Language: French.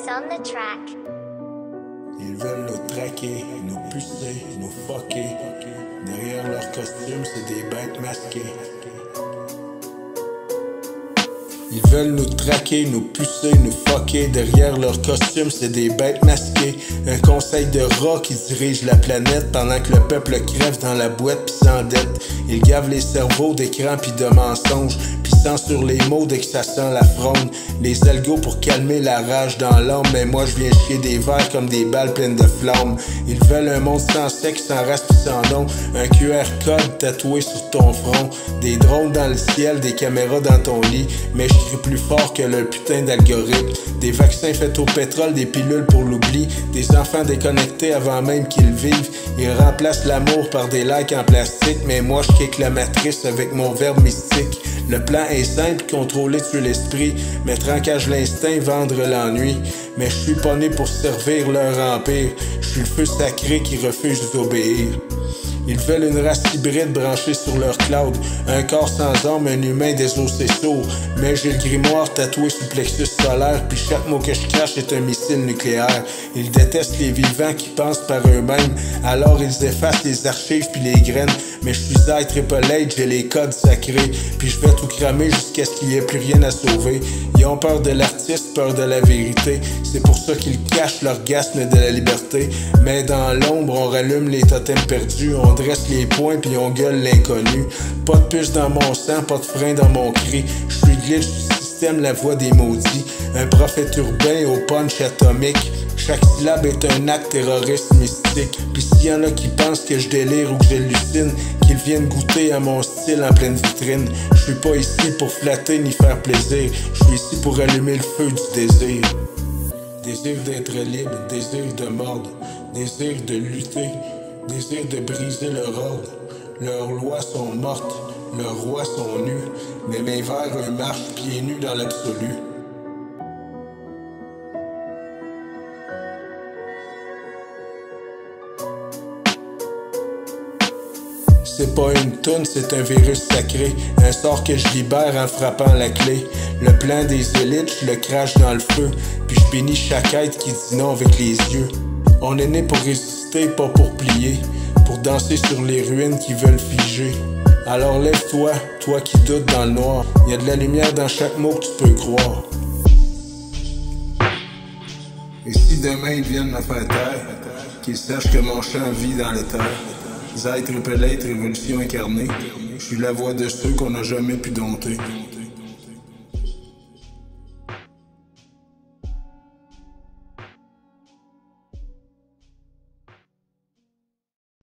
on the track. Ils veulent nous traquer, nous pucer, nous fucker. Derrière leurs costumes, c'est des bêtes masquées. Ils veulent nous traquer, nous pucer, nous fucker. Derrière leurs costumes, c'est des bêtes masquées. Un conseil de rats qui dirige la planète pendant que le peuple crève dans la boîte pis s'endette. Ils gavent les cerveaux d'écran pis de mensonges, pis censurent les mots dès que ça sent la fronde. Les algos pour calmer la rage dans l'âme, mais moi je viens chier des verres comme des balles pleines de flammes. Ils veulent un monde sans sexe, sans race pis sans nom. Un QR code tatoué sur ton front. Des drones dans le ciel, des caméras dans ton lit. Mais je crie plus fort que le putain d'algorithme. Des vaccins faits au pétrole, des pilules pour l'oubli. Des enfants déconnectés avant même qu'ils vivent. Ils remplacent l'amour par des likes en plastique. Mais moi je kick la matrice avec mon verbe mystique. Le plan est simple, contrôler tuer l'esprit. Mettre en cage l'instinct, vendre l'ennui. Mais je suis pas né pour servir leur empire. Je suis le feu sacré qui refuse d'obéir. Ils veulent une race hybride branchée sur leur cloud. Un corps sans âme, un humain désossé sourd. Mais j'ai le grimoire tatoué sur le plexus solaire. Puis chaque mot que je crache est un missile nucléaire. Ils détestent les vivants qui pensent par eux-mêmes. Alors ils effacent les archives puis les graines. Mais je suis Triple H, j'ai les codes sacrés. Puis je vais tout cramer jusqu'à ce qu'il n'y ait plus rien à sauver. Ils ont peur de l'artiste, peur de la vérité. C'est pour ça qu'ils cachent l'orgasme de la liberté. Mais dans l'ombre, on rallume les totems perdus. On dresse les poings puis on gueule l'inconnu. Pas de puce dans mon sang, pas de frein dans mon cri. Je suis glitch du système, la voix des maudits. Un prophète urbain au punch atomique. Chaque syllabe est un acte terroriste mystique. Pis s'il y en a qui pensent que je délire ou que j'hallucine, qu'ils viennent goûter à mon style en pleine vitrine. Je suis pas ici pour flatter ni faire plaisir. Je suis ici pour allumer le feu du désir. Désir d'être libre, désir de mordre, désir de lutter, désir de briser leur ordre. Leurs lois sont mortes, leurs rois sont nus, mais mes vers eux marchent pieds nus dans l'absolu. C'est pas une toune, c'est un virus sacré. Un sort que je libère en frappant la clé. Le plan des élites, je le crache dans le feu. Puis je bénis chaque être qui dit non avec les yeux. On est né pour résister, pas pour plier. Pour danser sur les ruines qui veulent figer. Alors lève-toi, toi qui doutes dans le noir. Y a de la lumière dans chaque mot que tu peux croire. Et si demain ils viennent me faire taire, qu'ils sachent que mon chant vit dans le terre. Triple H, révolution incarnée. Je suis la voix de ceux qu'on n'a jamais pu dompter.